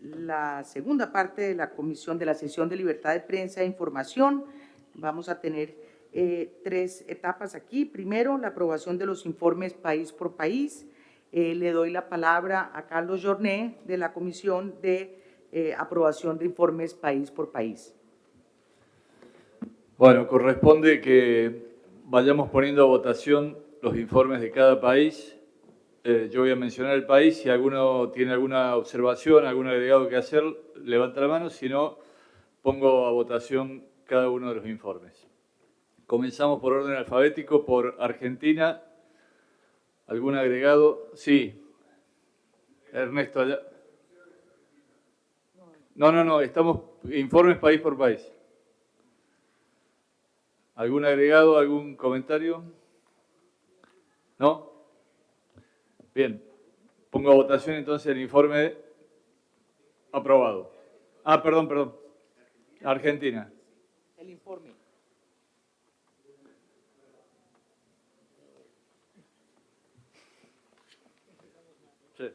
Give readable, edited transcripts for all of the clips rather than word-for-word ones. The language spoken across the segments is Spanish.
la segunda parte de la comisión de la sesión de libertad de prensa e información. Vamos a tener 3 etapas aquí. Primero, la aprobación de los informes país por país. Le doy la palabra a Carlos Jorné de la Comisión de Aprobación de Informes País por País. Bueno, corresponde que vayamos poniendo a votación los informes de cada país. Yo voy a mencionar el país. Si alguno tiene alguna observación, algún agregado que hacer, levanta la mano. Si no, pongo a votación cada uno de los informes. Comenzamos por orden alfabético, por Argentina. ¿Algún agregado? Sí. Ernesto, allá. No, estamos informes país por país. ¿Algún agregado, algún comentario? ¿No? Bien. Pongo a votación entonces el informe aprobado. Ah, perdón. Argentina. El informe. Sí.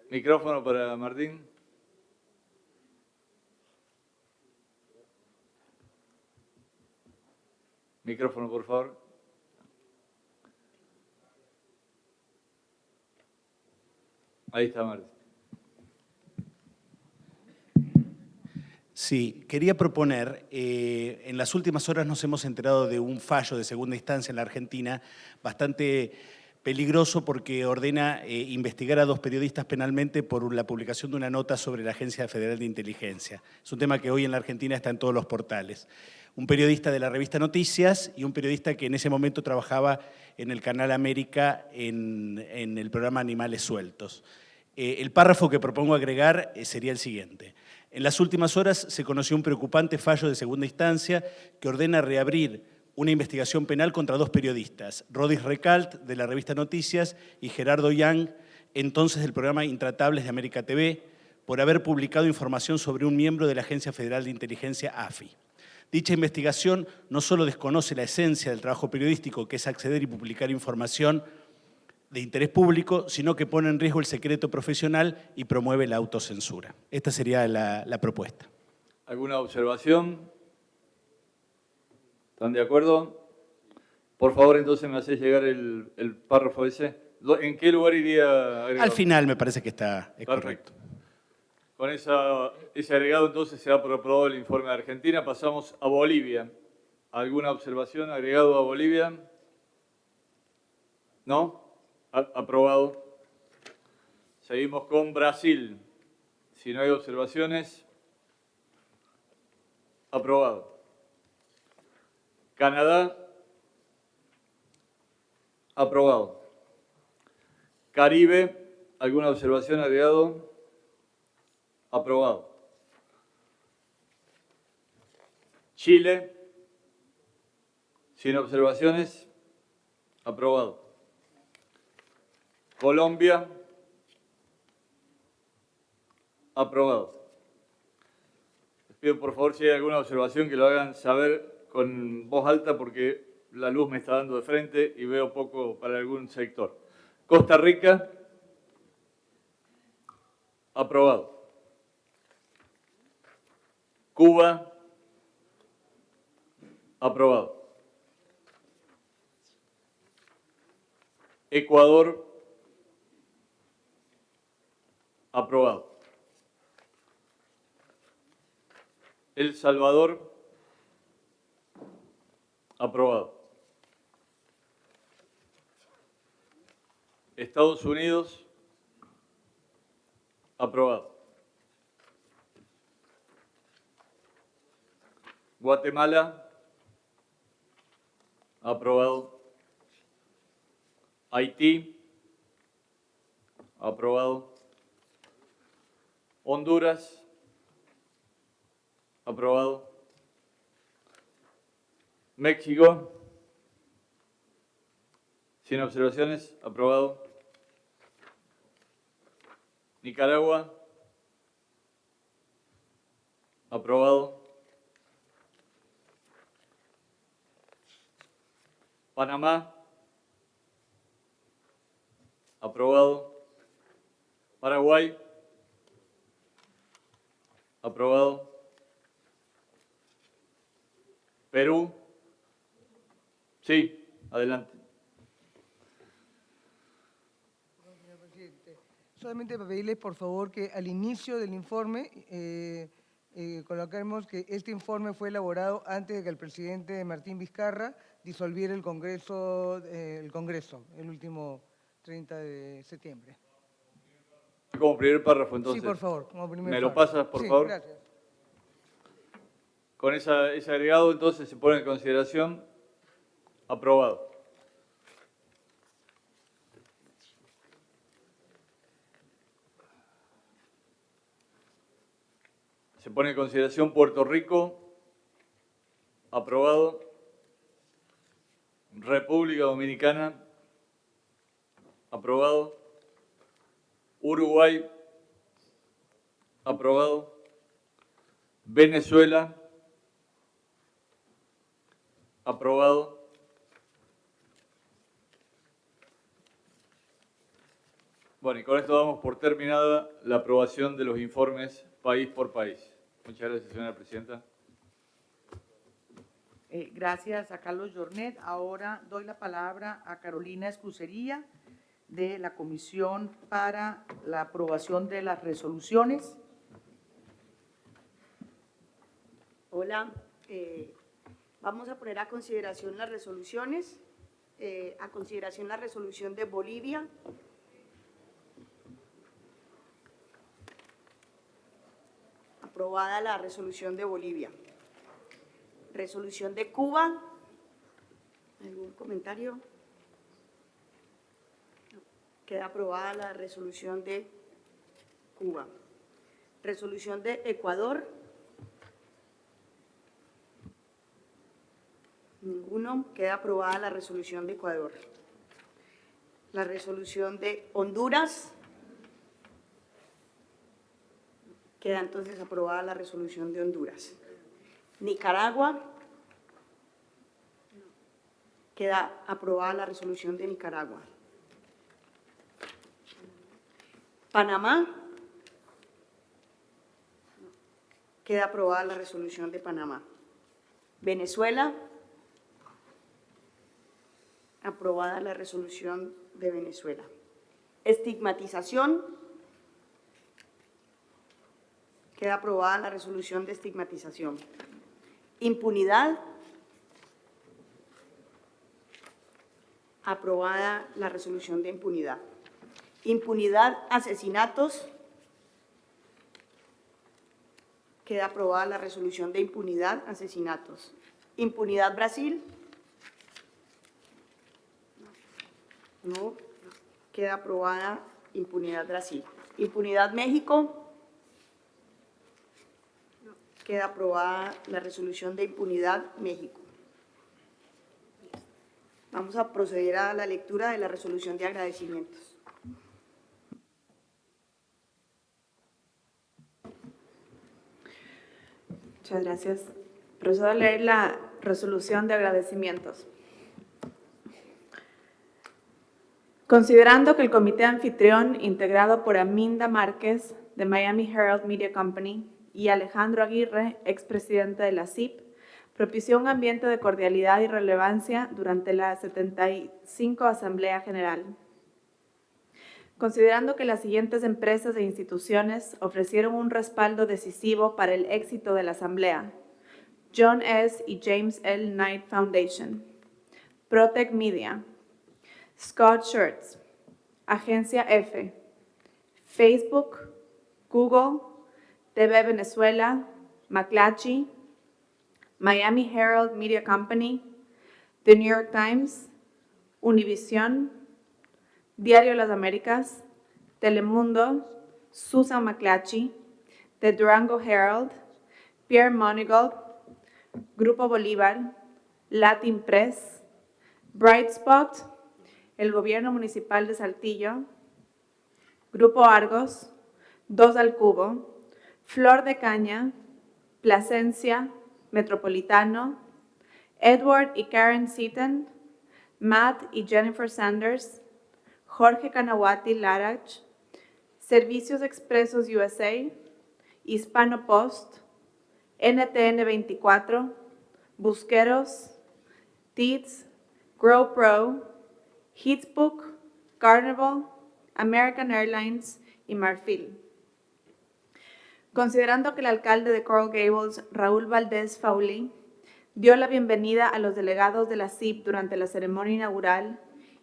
Micrófono para Martín. Micrófono, por favor. Ahí está, Martín. Sí, quería proponer, en las últimas horas nos hemos enterado de un fallo de segunda instancia en la Argentina bastante peligroso porque ordena investigar a 2 periodistas penalmente por la publicación de una nota sobre la Agencia Federal de Inteligencia. Es un tema que hoy en la Argentina está en todos los portales. Un periodista de la revista Noticias y un periodista que en ese momento trabajaba en el Canal América en el programa Animales Sueltos. El párrafo que propongo agregar sería el siguiente. En las últimas horas se conoció un preocupante fallo de segunda instancia que ordena reabrir una investigación penal contra 2 periodistas, Rodis Recalt, de la revista Noticias, y Gerardo Young, entonces del programa Intratables de América TV, por haber publicado información sobre un miembro de la Agencia Federal de Inteligencia, AFI. Dicha investigación no solo desconoce la esencia del trabajo periodístico, que es acceder y publicar información de interés público, sino que pone en riesgo el secreto profesional y promueve la autocensura. Esta sería la propuesta. ¿Alguna observación? ¿Están de acuerdo? Por favor, entonces me hacés llegar el párrafo ese. ¿En qué lugar iría agregado? Al final me parece que es correcto. Con ese agregado entonces se ha aprobado el informe de Argentina. Pasamos a Bolivia. ¿Alguna observación? ¿Agregado a Bolivia? ¿No? Aprobado. Seguimos con Brasil. Si no hay observaciones, aprobado. Canadá, aprobado. Caribe, ¿alguna observación? Agregado. Aprobado. Chile, sin observaciones, aprobado. Colombia, aprobado. Les pido por favor si hay alguna observación que lo hagan saber con voz alta porque la luz me está dando de frente y veo poco para algún sector. Costa Rica, aprobado. Cuba, aprobado. Ecuador, aprobado. El Salvador, aprobado. Estados Unidos, aprobado. Guatemala, aprobado. Haití, aprobado. Honduras, aprobado. México, sin observaciones, aprobado. Nicaragua, aprobado. Panamá. Aprobado. Paraguay. Aprobado. Perú. Sí, adelante. Señor presidente, solamente para pedirles, por favor, que al inicio del informe coloquemos que este informe fue elaborado antes de que el presidente Martín Vizcarra disolviera el Congreso, el último 30 de septiembre. Como primer párrafo, entonces. Sí, por favor, como primer ¿Me lo párrafo. pasas, por Sí, favor? gracias. Con ese agregado, entonces, se pone en consideración. Aprobado. Se pone en consideración Puerto Rico. Aprobado. República Dominicana. Aprobado. Uruguay. Aprobado. Venezuela. Aprobado. Bueno, y con esto damos por terminada la aprobación de los informes país por país. Muchas gracias, señora presidenta. Gracias a Carlos Jornet. Ahora doy la palabra a Carolina Escusería, de la Comisión para la aprobación de las resoluciones. Hola, vamos a poner a consideración las resoluciones. A consideración la resolución de Bolivia. Aprobada la resolución de Bolivia. Resolución de Cuba. ¿Algún comentario? Queda aprobada la resolución de Cuba. Resolución de Ecuador. Ninguno. Queda aprobada la resolución de Ecuador. La resolución de Honduras. Queda entonces aprobada la resolución de Honduras. Nicaragua. Queda aprobada la resolución de Nicaragua. Panamá. Queda aprobada la resolución de Panamá. Venezuela. Aprobada la resolución de Venezuela. Estigmatización. Queda aprobada la resolución de estigmatización. Impunidad. Aprobada la resolución de impunidad. Impunidad, asesinatos. Queda aprobada la resolución de impunidad, asesinatos. Impunidad, Brasil. No. Queda aprobada impunidad, Brasil. Impunidad, México. Queda aprobada la resolución de impunidad, México. Vamos a proceder a la lectura de la resolución de agradecimientos. Muchas gracias. Procedo a leer la resolución de agradecimientos. Considerando que el comité anfitrión, integrado por Aminda Márquez, de Miami Herald Media Company, y Alejandro Aguirre, expresidente de la CIP, propició un ambiente de cordialidad y relevancia durante la 75 Asamblea General. Considerando que las siguientes empresas e instituciones ofrecieron un respaldo decisivo para el éxito de la Asamblea: John S. y James L. Knight Foundation, Protec Media, Scott Shirts, Agencia F, Facebook, Google, TV Venezuela, McClatchy, Miami Herald Media Company, The New York Times, Univision, Diario Las Américas, Telemundo, Susan McClatchy, The Durango Herald, Pierre Monegold, Grupo Bolívar, Latin Press, Bright Spot, el Gobierno Municipal de Saltillo, Grupo Argos, Dos al Cubo, Flor de Caña, Plasencia, Metropolitano, Edward y Karen Seaton, Matt y Jennifer Sanders, Jorge Canawati Larach, Servicios Expresos USA, Hispano Post, NTN 24, Busqueros, Teats, GrowPro, Hitsbook, Carnival, American Airlines y Marfil. Considerando que el alcalde de Coral Gables, Raúl Valdés Fauli, dio la bienvenida a los delegados de la CIP durante la ceremonia inaugural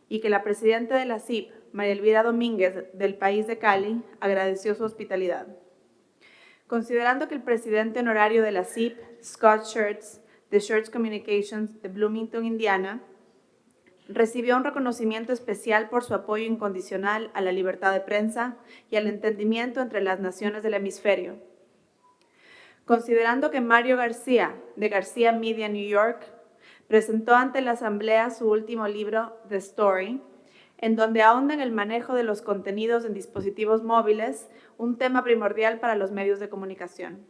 y que la presidenta de la CIP, María Elvira Domínguez, del país de Cali, agradeció su hospitalidad. Considerando que el presidente honorario de la CIP, Scott Schertz, de Schertz Communications de Bloomington, Indiana, recibió un reconocimiento especial por su apoyo incondicional a la libertad de prensa y al entendimiento entre las naciones del hemisferio. Considerando que Mario García, de García Media New York, presentó ante la Asamblea su último libro, The Story, en donde ahonda en el manejo de los contenidos en dispositivos móviles, un tema primordial para los medios de comunicación.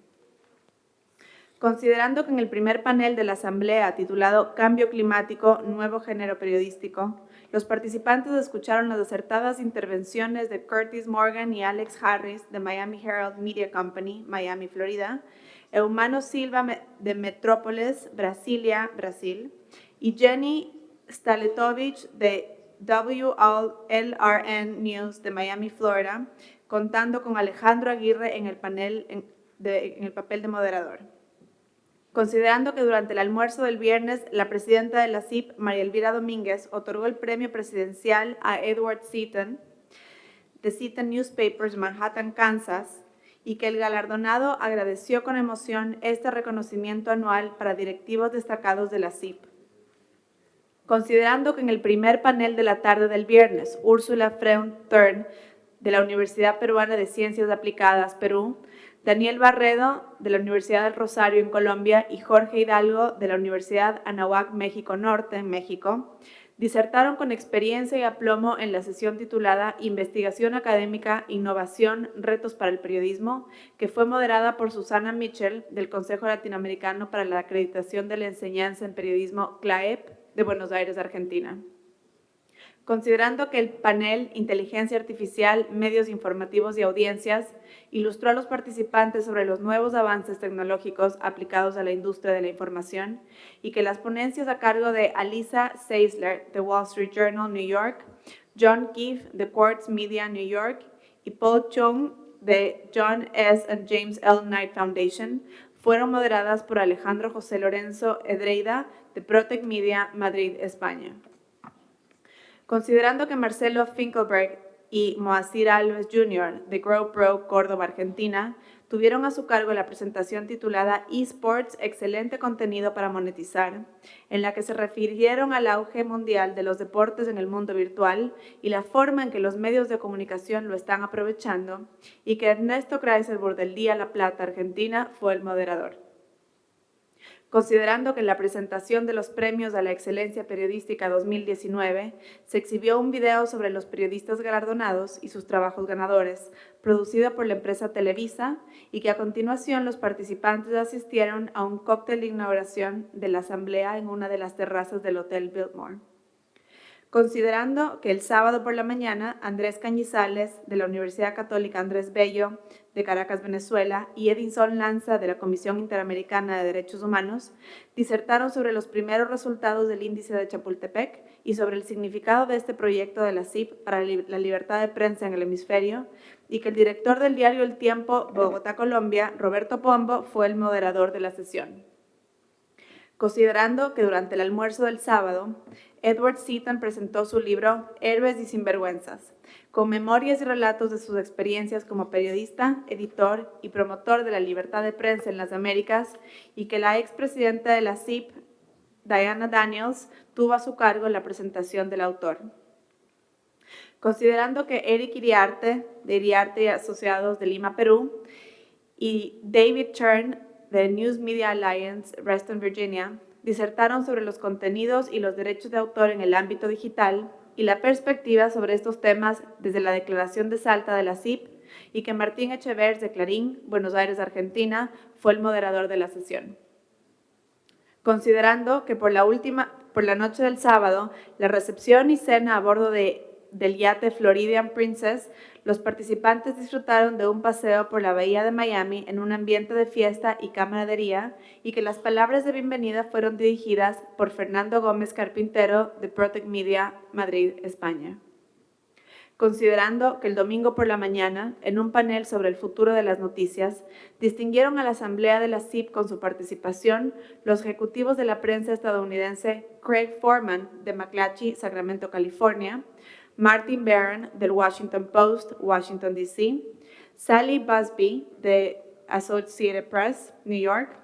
Considerando que en el primer panel de la Asamblea, titulado Cambio Climático, Nuevo Género Periodístico, los participantes escucharon las acertadas intervenciones de Curtis Morgan y Alex Harris, de Miami Herald Media Company, Miami, Florida, Eumano Silva, de Metrópolis, Brasilia, Brasil, y Jenny Staletovic, de WLRN News, de Miami, Florida, contando con Alejandro Aguirre en el papel de moderador. Considerando que durante el almuerzo del viernes, la presidenta de la CIP, María Elvira Domínguez, otorgó el premio presidencial a Edward Seaton, de Seaton Newspapers, Manhattan, Kansas, y que el galardonado agradeció con emoción este reconocimiento anual para directivos destacados de la CIP. Considerando que en el primer panel de la tarde del viernes, Úrsula Freund-Thurn, de la Universidad Peruana de Ciencias Aplicadas, Perú, Daniel Barredo, de la Universidad del Rosario, en Colombia, y Jorge Hidalgo, de la Universidad Anáhuac, México Norte, en México, disertaron con experiencia y aplomo en la sesión titulada Investigación Académica, Innovación, Retos para el Periodismo, que fue moderada por Susana Mitchell, del Consejo Latinoamericano para la Acreditación de la Enseñanza en Periodismo, CLAEP, de Buenos Aires, Argentina. Considerando que el panel Inteligencia Artificial, Medios Informativos y Audiencias ilustró a los participantes sobre los nuevos avances tecnológicos aplicados a la industria de la información y que las ponencias a cargo de Alisa Seisler, de Wall Street Journal, New York, John Keefe, de Quartz Media, New York, y Paul Chung, de John S. and James L. Knight Foundation, fueron moderadas por Alejandro José Lorenzo Edreida, de Protec Media, Madrid, España. Considerando que Marcelo Finkelberg y Moacir Alves Jr., de GrowPro, Córdoba, Argentina, tuvieron a su cargo la presentación titulada eSports, excelente contenido para monetizar, en la que se refirieron al auge mundial de los deportes en el mundo virtual y la forma en que los medios de comunicación lo están aprovechando, y que Ernesto Kreiselburg, del Día La Plata, Argentina, fue el moderador. Considerando que en la presentación de los premios a la excelencia periodística 2019 se exhibió un video sobre los periodistas galardonados y sus trabajos ganadores, producido por la empresa Televisa, y que a continuación los participantes asistieron a un cóctel de inauguración de la asamblea en una de las terrazas del Hotel Biltmore. Considerando que el sábado por la mañana, Andrés Cañizales, de la Universidad Católica Andrés Bello, de Caracas, Venezuela, y Edinson Lanza, de la Comisión Interamericana de Derechos Humanos, disertaron sobre los primeros resultados del índice de Chapultepec y sobre el significado de este proyecto de la CIP para la libertad de prensa en el hemisferio, y que el director del diario El Tiempo, Bogotá, Colombia, Roberto Pombo, fue el moderador de la sesión. Considerando que durante el almuerzo del sábado, Edward Seaton presentó su libro Héroes y Sinvergüenzas, con memorias y relatos de sus experiencias como periodista, editor y promotor de la libertad de prensa en las Américas, y que la expresidenta de la CIP, Diana Daniels, tuvo a su cargo la presentación del autor. Considerando que Eric Iriarte, de Iriarte y Asociados de Lima, Perú, y David Chern, de News Media Alliance, Reston, Virginia, disertaron sobre los contenidos y los derechos de autor en el ámbito digital y la perspectiva sobre estos temas desde la Declaración de Salta de la CIP, y que Martín Echevers, de Clarín, Buenos Aires, Argentina, fue el moderador de la sesión. Considerando que por por la noche del sábado, la recepción y cena a bordo del yate Floridian Princess, los participantes disfrutaron de un paseo por la bahía de Miami en un ambiente de fiesta y camaradería, y que las palabras de bienvenida fueron dirigidas por Fernando Gómez Carpintero de Protect Media, Madrid, España. Considerando que el domingo por la mañana, en un panel sobre el futuro de las noticias, distinguieron a la Asamblea de la CIP con su participación los ejecutivos de la prensa estadounidense Craig Foreman de McClatchy, Sacramento, California, Martin Barron del Washington Post, Washington, D.C., Sally Busby de Associated Press, New York,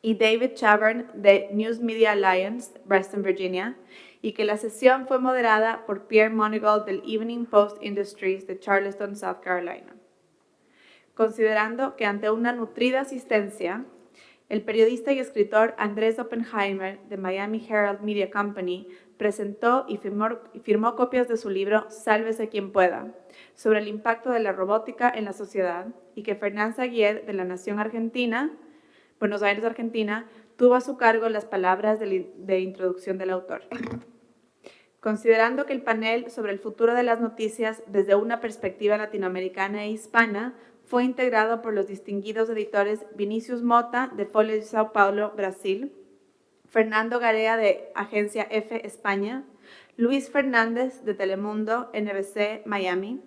y David Chavern de News Media Alliance, Reston, Virginia, y que la sesión fue moderada por Pierre Monegal del Evening Post Industries de Charleston, South Carolina. Considerando que ante una nutrida asistencia, el periodista y escritor Andrés Oppenheimer de Miami Herald Media Company presentó y firmó copias de su libro Sálvese quien pueda, sobre el impacto de la robótica en la sociedad, y que Fernán Zaguier de La Nación Argentina, Buenos Aires, Argentina, tuvo a su cargo las palabras de introducción del autor. Considerando que el panel sobre el futuro de las noticias desde una perspectiva latinoamericana e hispana fue integrado por los distinguidos editores Vinicius Mota de Folha de Sao Paulo, Brasil, Fernando Garea de Agencia F, España, Luis Fernández de Telemundo, NBC, Miami,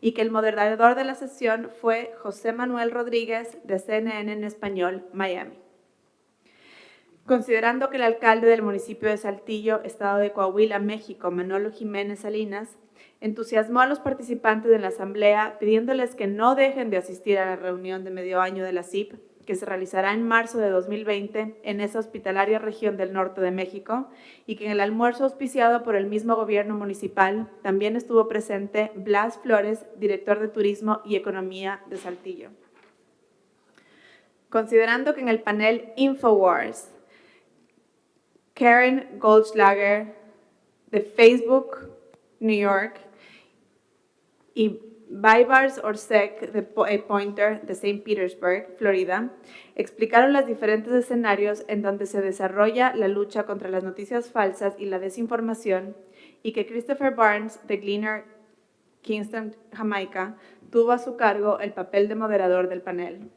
y que el moderador de la sesión fue José Manuel Rodríguez de CNN en Español, Miami. Considerando que el alcalde del municipio de Saltillo, estado de Coahuila, México, Manolo Jiménez Salinas, entusiasmó a los participantes de la asamblea pidiéndoles que no dejen de asistir a la reunión de medio año de la CIP, que se realizará en marzo de 2020 en esa hospitalaria región del norte de México, y que en el almuerzo auspiciado por el mismo gobierno municipal también estuvo presente Blas Flores, director de Turismo y Economía de Saltillo. Considerando que en el panel Infowars, Karen Goldschlager de Facebook, New York, y Baibars Orsek de Pointer de St. Petersburg, Florida, explicaron los diferentes escenarios en donde se desarrolla la lucha contra las noticias falsas y la desinformación, y que Christopher Barnes de Gleaner, Kingston, Jamaica, tuvo a su cargo el papel de moderador del panel.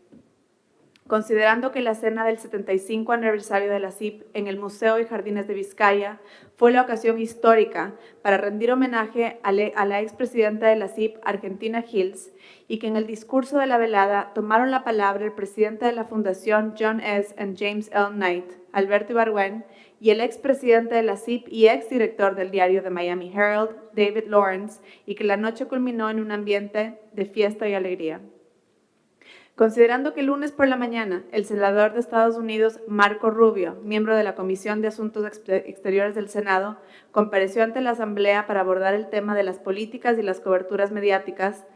Considerando que la cena del 75 aniversario de la CIP en el Museo y Jardines de Vizcaya fue la ocasión histórica para rendir homenaje a la expresidenta de la CIP, Argentina Hills, y que en el discurso de la velada tomaron la palabra el presidente de la Fundación John S. and James L. Knight, Alberto Ibargüen, y el expresidente de la CIP y exdirector del diario The Miami Herald, David Lawrence, y que la noche culminó en un ambiente de fiesta y alegría. Considerando que el lunes por la mañana, el senador de Estados Unidos, Marco Rubio, miembro de la Comisión de Asuntos Exteriores del Senado, compareció ante la Asamblea para abordar el tema de las políticas y las coberturas mediáticas,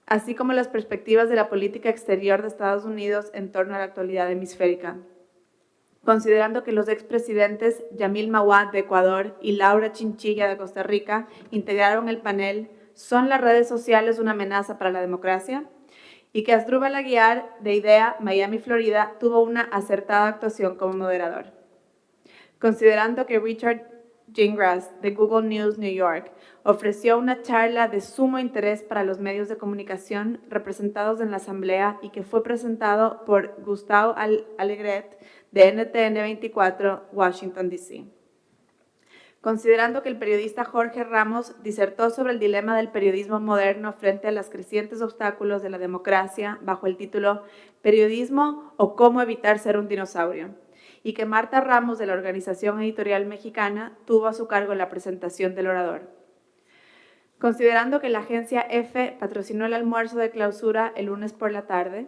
así como las perspectivas de la política exterior de Estados Unidos en torno a la actualidad hemisférica. Considerando que los expresidentes Yamil Mahuad de Ecuador y Laura Chinchilla de Costa Rica integraron el panel ¿Son las redes sociales una amenaza para la democracia?, y que Asdrúbal Aguiar, de IDEA, Miami, Florida, tuvo una acertada actuación como moderador. Considerando que Richard Gingras, de Google News New York, ofreció una charla de sumo interés para los medios de comunicación representados en la asamblea y que fue presentado por Gustavo Alegret, de NTN 24, Washington, D.C. Considerando que el periodista Jorge Ramos disertó sobre el dilema del periodismo moderno frente a los crecientes obstáculos de la democracia bajo el título ¿Periodismo o cómo evitar ser un dinosaurio?, y que Marta Ramos de la Organización Editorial Mexicana tuvo a su cargo la presentación del orador. Considerando que la agencia F patrocinó el almuerzo de clausura el lunes por la tarde,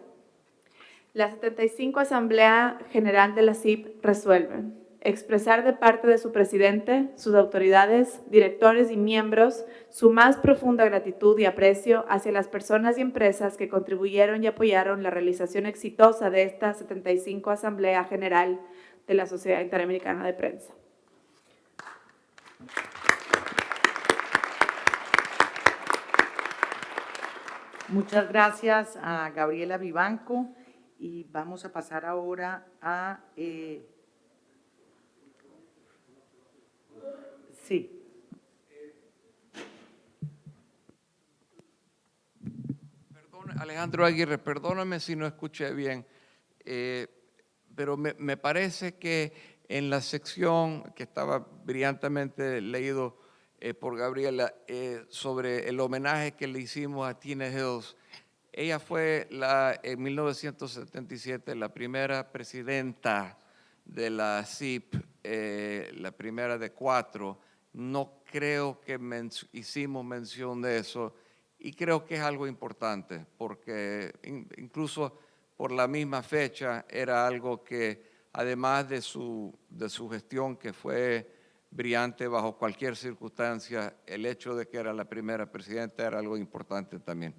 la 75 Asamblea General de la CIP resuelve expresar de parte de su presidente, sus autoridades, directores y miembros su más profunda gratitud y aprecio hacia las personas y empresas que contribuyeron y apoyaron la realización exitosa de esta 75 Asamblea General de la Sociedad Interamericana de Prensa. Muchas gracias a Gabriela Vivanco y vamos a pasar ahora a Sí. Alejandro Aguirre, perdóname si no escuché bien, pero me parece que en la sección que estaba brillantemente leído por Gabriela sobre el homenaje que le hicimos a Tina Hills, ella fue en 1977 la primera presidenta de la CIP, la primera de 4. No creo que hicimos mención de eso. Y creo que es algo importante, porque incluso por la misma fecha era algo que, además de su gestión, que fue brillante bajo cualquier circunstancia, el hecho de que era la primera presidenta era algo importante también.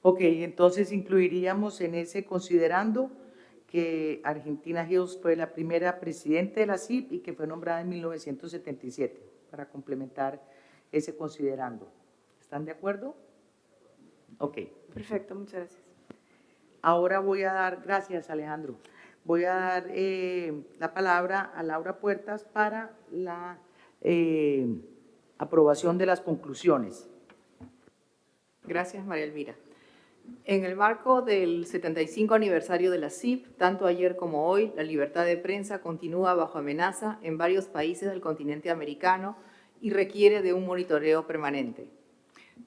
Ok, entonces incluiríamos en ese considerando que Argentina Hills fue la primera presidenta de la CIP y que fue nombrada en 1977, para complementar ese considerando. ¿Están de acuerdo? Ok. Perfecto, muchas gracias. Ahora voy a dar, gracias Alejandro, voy a dar la palabra a Laura Puertas para la aprobación de las conclusiones. Gracias, María Elvira. En el marco del 75 aniversario de la CIP, tanto ayer como hoy, la libertad de prensa continúa bajo amenaza en varios países del continente americano y requiere de un monitoreo permanente.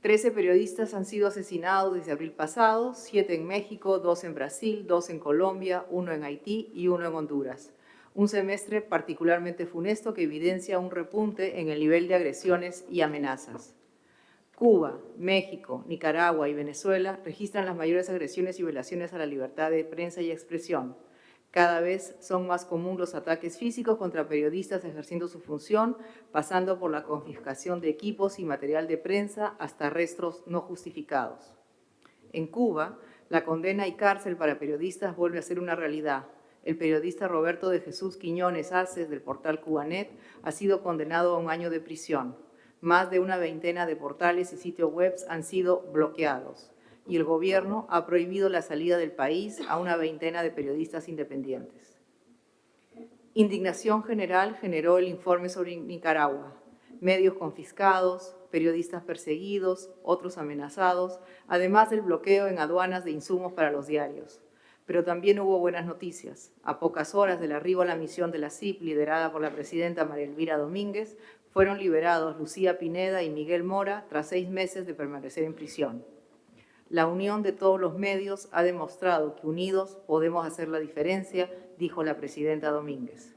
13 periodistas han sido asesinados desde abril pasado, 7 en México, 2 en Brasil, 2 en Colombia, 1 en Haití y 1 en Honduras. Un semestre particularmente funesto que evidencia un repunte en el nivel de agresiones y amenazas. Cuba, México, Nicaragua y Venezuela registran las mayores agresiones y violaciones a la libertad de prensa y expresión. Cada vez son más comunes los ataques físicos contra periodistas ejerciendo su función, pasando por la confiscación de equipos y material de prensa hasta arrestos no justificados. En Cuba, la condena y cárcel para periodistas vuelve a ser una realidad. El periodista Roberto de Jesús Quiñones Aces, del portal Cubanet, ha sido condenado a 1 año de prisión. Más de una veintena de portales y sitios web han sido bloqueados y el gobierno ha prohibido la salida del país a una veintena de periodistas independientes. Indignación general generó el informe sobre Nicaragua. Medios confiscados, periodistas perseguidos, otros amenazados, además del bloqueo en aduanas de insumos para los diarios. Pero también hubo buenas noticias. A pocas horas del arribo a la misión de la CIP, liderada por la presidenta María Elvira Domínguez, fueron liberados Lucía Pineda y Miguel Mora tras 6 meses de permanecer en prisión. La unión de todos los medios ha demostrado que unidos podemos hacer la diferencia, dijo la presidenta Domínguez.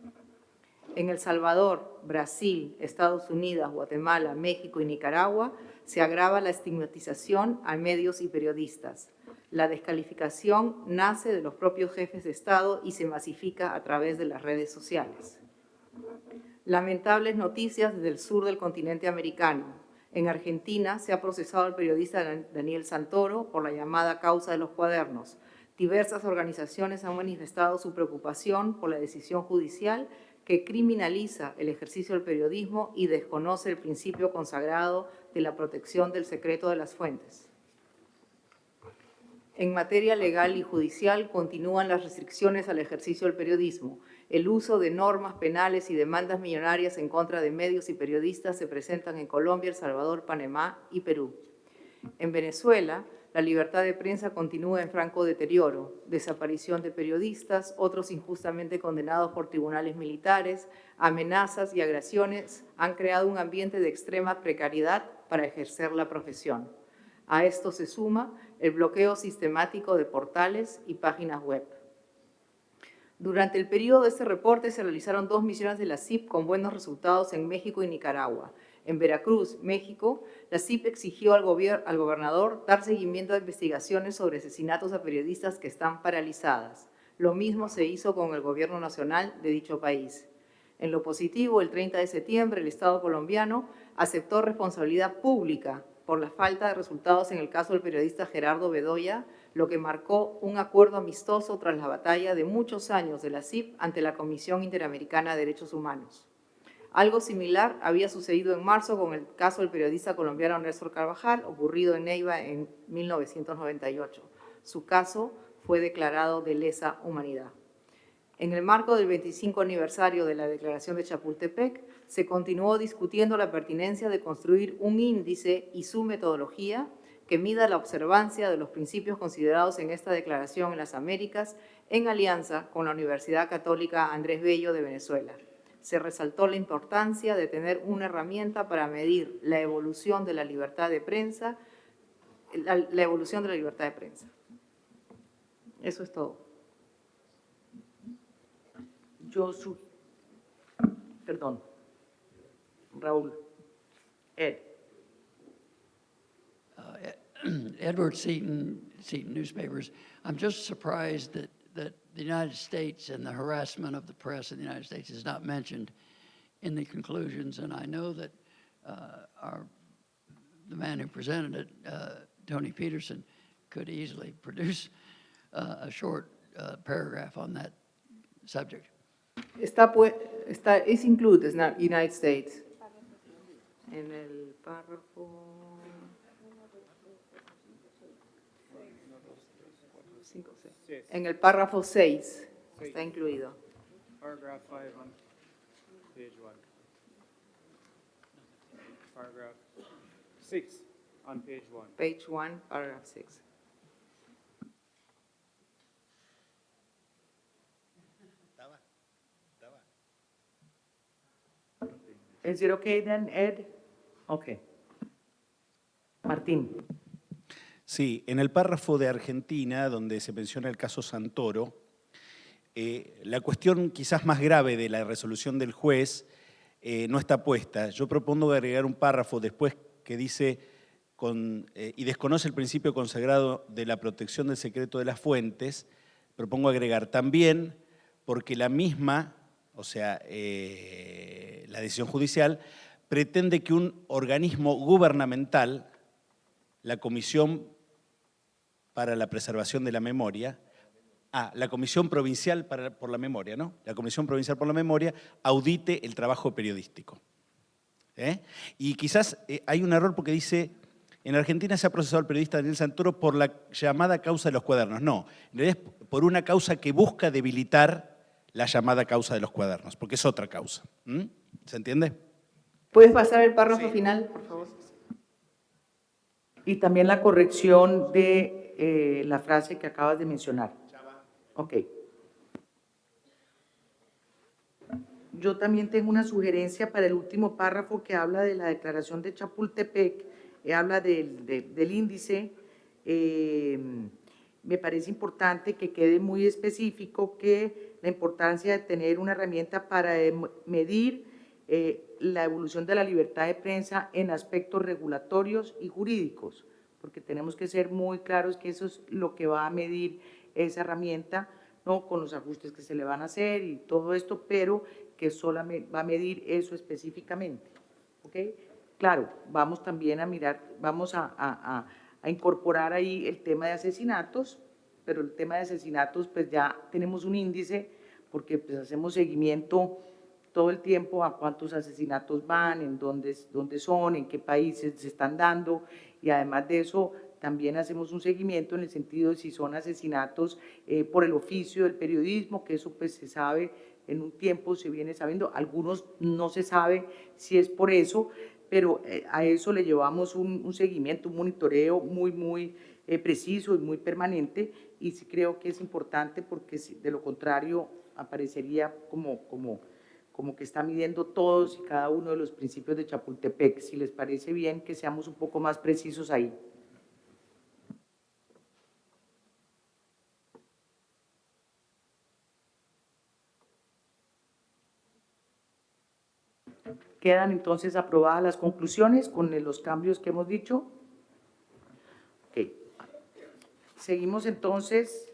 En El Salvador, Brasil, Estados Unidos, Guatemala, México y Nicaragua se agrava la estigmatización a medios y periodistas. La descalificación nace de los propios jefes de Estado y se masifica a través de las redes sociales. Lamentables noticias desde el sur del continente americano. En Argentina se ha procesado al periodista Daniel Santoro por la llamada causa de los cuadernos. Diversas organizaciones han manifestado su preocupación por la decisión judicial que criminaliza el ejercicio del periodismo y desconoce el principio consagrado de la protección del secreto de las fuentes. En materia legal y judicial continúan las restricciones al ejercicio del periodismo. El uso de normas penales y demandas millonarias en contra de medios y periodistas se presentan en Colombia, El Salvador, Panamá y Perú. En Venezuela, la libertad de prensa continúa en franco deterioro. Desaparición de periodistas, otros injustamente condenados por tribunales militares, amenazas y agresiones han creado un ambiente de extrema precariedad para ejercer la profesión. A esto se suma el bloqueo sistemático de portales y páginas web. Durante el periodo de este reporte se realizaron 2 misiones de la CIP con buenos resultados en México y Nicaragua. En Veracruz, México, la CIP exigió al gobernador dar seguimiento a investigaciones sobre asesinatos a periodistas que están paralizadas. Lo mismo se hizo con el gobierno nacional de dicho país. En lo positivo, el 30 de septiembre, el Estado colombiano aceptó responsabilidad pública por la falta de resultados en el caso del periodista Gerardo Bedoya, lo que marcó un acuerdo amistoso tras la batalla de muchos años de la CIP ante la Comisión Interamericana de Derechos Humanos. Algo similar había sucedido en marzo con el caso del periodista colombiano Néstor Carvajal, ocurrido en Neiva en 1998. Su caso fue declarado de lesa humanidad. En el marco del 25 aniversario de la Declaración de Chapultepec, se continuó discutiendo la pertinencia de construir un índice y su metodología que mida la observancia de los principios considerados en esta declaración en las Américas, en alianza con la Universidad Católica Andrés Bello de Venezuela. Se resaltó la importancia de tener una herramienta para medir la evolución de la libertad de prensa, la evolución de la libertad de prensa. Eso es todo. Perdón, Raúl. Ed. Edward Seaton Newspapers. I'm just surprised that the United States and the harassment of the press in the United States is not mentioned in the conclusions, and I know that the man who presented it, Tony Peterson, could easily produce a short paragraph on that subject. It's included in the United States. En el párrafo... En el párrafo 6 está incluido. Paragraph 5 on page 1. Paragraph 6 on page 1. Page 1, paragraph 6. Is it okay then, Ed? Okay. Martín. Sí, en el párrafo de Argentina, donde se menciona el caso Santoro, la cuestión quizás más grave de la resolución del juez no está puesta. Yo propongo agregar un párrafo después que dice y desconoce el principio consagrado de la protección del secreto de las fuentes. Propongo agregar también porque la misma, o sea, la decisión judicial, pretende que un organismo gubernamental, la Comisión para la Preservación de la Memoria, la Comisión Provincial por la Memoria, ¿no? La Comisión Provincial por la Memoria audite el trabajo periodístico. Y quizás hay un error porque dice, en Argentina se ha procesado al periodista Daniel Santoro por la llamada causa de los cuadernos. No, en realidad es por una causa que busca debilitar la llamada causa de los cuadernos, porque es otra causa. ¿Se entiende? ¿Puedes pasar el párrafo final, por favor? Y también la corrección de la frase que acabas de mencionar. Ok. Yo también tengo una sugerencia para el último párrafo que habla de la declaración de Chapultepec, habla del índice. Me parece importante que quede muy específico que la importancia de tener una herramienta para medir la evolución de la libertad de prensa en aspectos regulatorios y jurídicos, porque tenemos que ser muy claros que eso es lo que va a medir esa herramienta, ¿no? Con los ajustes que se le van a hacer y todo esto, pero que solamente va a medir eso específicamente. ¿Ok? Claro, vamos también a mirar, vamos a incorporar ahí el tema de asesinatos, pero el tema de asesinatos pues ya tenemos un índice porque pues hacemos seguimiento todo el tiempo a cuántos asesinatos van, en dónde son, en qué países se están dando, y además de eso también hacemos un seguimiento en el sentido de si son asesinatos por el oficio del periodismo, que eso pues se sabe en un tiempo, se viene sabiendo, algunos no se sabe si es por eso, pero a eso le llevamos un seguimiento, un monitoreo muy preciso y muy permanente, y sí creo que es importante porque de lo contrario aparecería como que está midiendo todos y cada uno de los principios de Chapultepec. Si les parece bien que seamos un poco más precisos ahí. Quedan entonces aprobadas las conclusiones con los cambios que hemos dicho. Okay. Seguimos entonces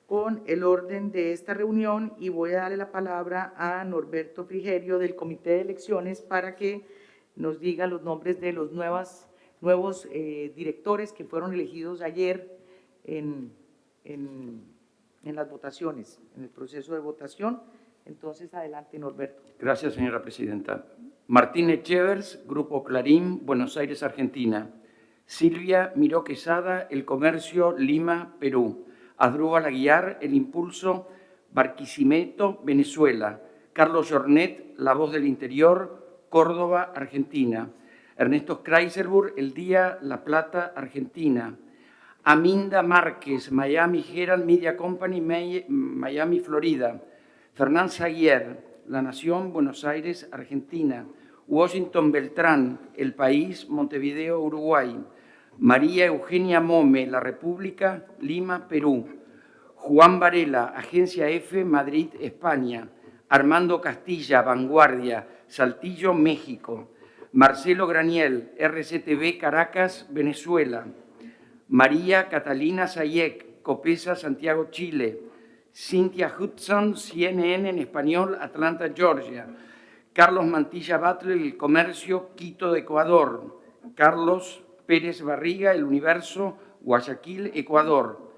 con el orden de esta reunión y voy a darle la palabra a Norberto Frigerio del Comité de Elecciones para que nos diga los nombres de los nuevos directores que fueron elegidos ayer en las votaciones, en el proceso de votación. Entonces, adelante, Norberto. Gracias, señora presidenta. Martínez Chevers, Grupo Clarín, Buenos Aires, Argentina. Silvia Miró Quesada, El Comercio, Lima, Perú. Asdrúbal Aguiar, El Impulso, Barquisimeto, Venezuela. Carlos Jornet, La Voz del Interior, Córdoba, Argentina. Ernesto Kreiselburg, El Día, La Plata, Argentina. Aminda Márquez, Miami Herald Media Company, Miami, Florida. Fernán Saguier, La Nación, Buenos Aires, Argentina. Washington Beltrán, El País, Montevideo, Uruguay. María Eugenia Mome, La República, Lima, Perú. Juan Varela, Agencia F, Madrid, España. Armando Castilla, Vanguardia, Saltillo, México. Marcelo Graniel, RCTV, Caracas, Venezuela. María Catalina Sayek, Copesa, Santiago, Chile. Cynthia Hudson, CNN en español, Atlanta, Georgia. Carlos Mantilla Butler, El Comercio, Quito, de Ecuador. Carlos Pérez Barriga, El Universo, Guayaquil, Ecuador.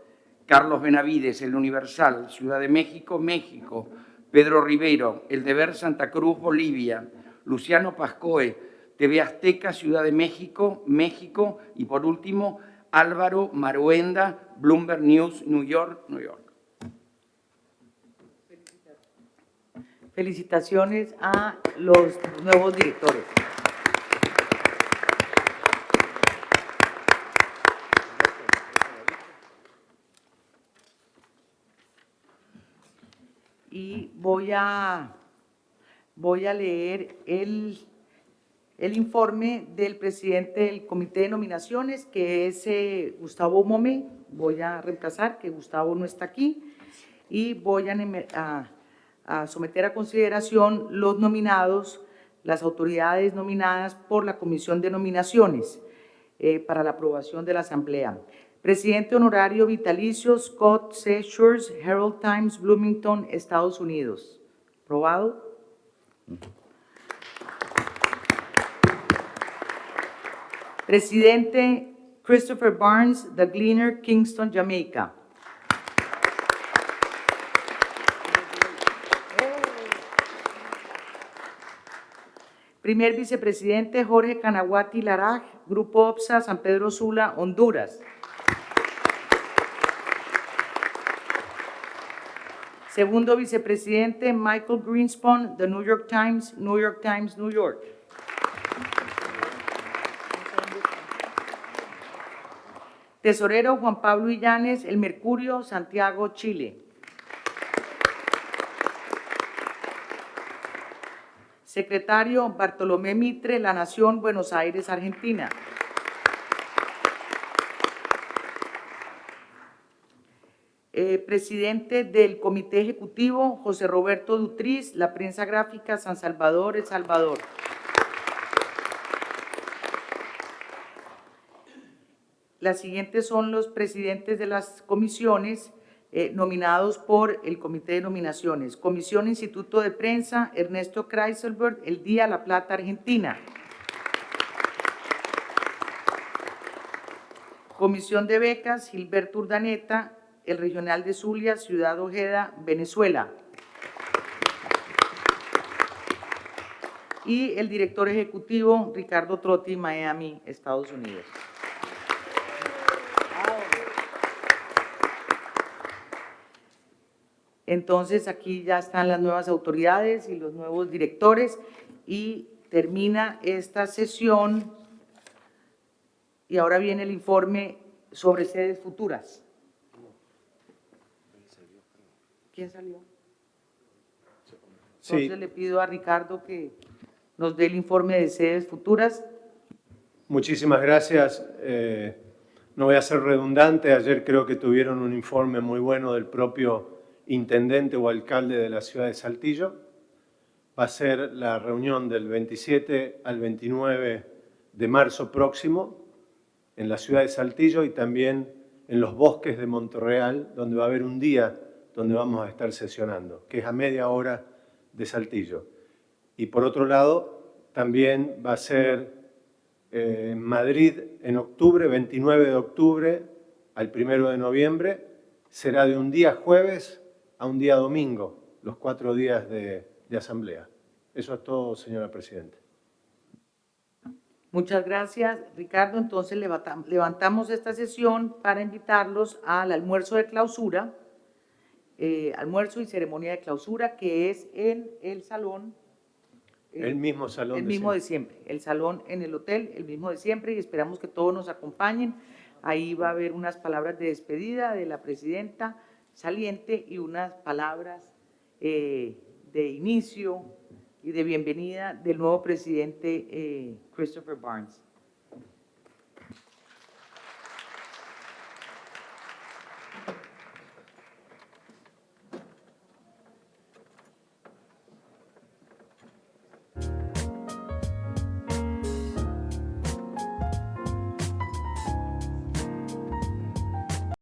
Carlos Benavides, El Universal, Ciudad de México, México. Pedro Rivero, El Deber, Santa Cruz, Bolivia. Luciano Pascoe, TV Azteca, Ciudad de México, México. Y por último, Álvaro Maruenda, Bloomberg News, New York, New York. Felicitaciones a los nuevos directores. Y voy a leer el informe del presidente del Comité de Nominaciones, que es Gustavo Mome. Voy a reemplazar, que Gustavo no está aquí, y voy a someter a consideración los nominados, las autoridades nominadas por la Comisión de Nominaciones para la aprobación de la Asamblea. Presidente honorario vitalicio Scott C. Schurz, Herald Times, Bloomington, Estados Unidos. ¿Aprobado? Presidente Christopher Barnes, The Gleaner, Kingston, Jamaica. Primer vicepresidente Jorge Canaguati Laraj, Grupo OPSA, San Pedro Sula, Honduras. Segundo vicepresidente Michael Greenspan, The New York Times, New York Times, New York. Tesorero Juan Pablo Illanes, El Mercurio, Santiago, Chile. Secretario Bartolomé Mitre, La Nación, Buenos Aires, Argentina. Presidente del Comité Ejecutivo, José Roberto Dutriz, La Prensa Gráfica, San Salvador, El Salvador. Las siguientes son los presidentes de las comisiones nominados por el Comité de Nominaciones. Comisión Instituto de Prensa, Ernesto Kreiselberg, El Día, La Plata, Argentina. Comisión de Becas, Gilberto Urdaneta, El Regional de Zulia, Ciudad Ojeda, Venezuela. Y el director ejecutivo, Ricardo Trotti, Miami, Estados Unidos. Entonces, aquí ya están las nuevas autoridades y los nuevos directores y termina esta sesión. Y ahora viene el informe sobre sedes futuras. ¿Quién salió? Entonces le pido a Ricardo que nos dé el informe de sedes futuras. Muchísimas gracias. No voy a ser redundante. Ayer creo que tuvieron un informe muy bueno del propio intendente o alcalde de la ciudad de Saltillo. Va a ser la reunión del 27 al 29 de marzo próximo en la ciudad de Saltillo y también en los bosques de Monterreal, donde va a haber un día donde vamos a estar sesionando, que es a media hora de Saltillo. Y por otro lado, también va a ser en Madrid en octubre, 29 de octubre al 1 de noviembre. Será de un día jueves a un día domingo, los 4 días de asamblea. Eso es todo, señora Presidenta. Muchas gracias, Ricardo. Entonces levantamos esta sesión para invitarlos al almuerzo de clausura almuerzo y ceremonia de clausura, que es en el salón. El mismo salón. El mismo de siempre, el salón en el hotel, el mismo de siempre, y esperamos que todos nos acompañen. Ahí va a haber unas palabras de despedida de la presidenta saliente y unas palabras de inicio y de bienvenida del nuevo presidente Christopher Barnes.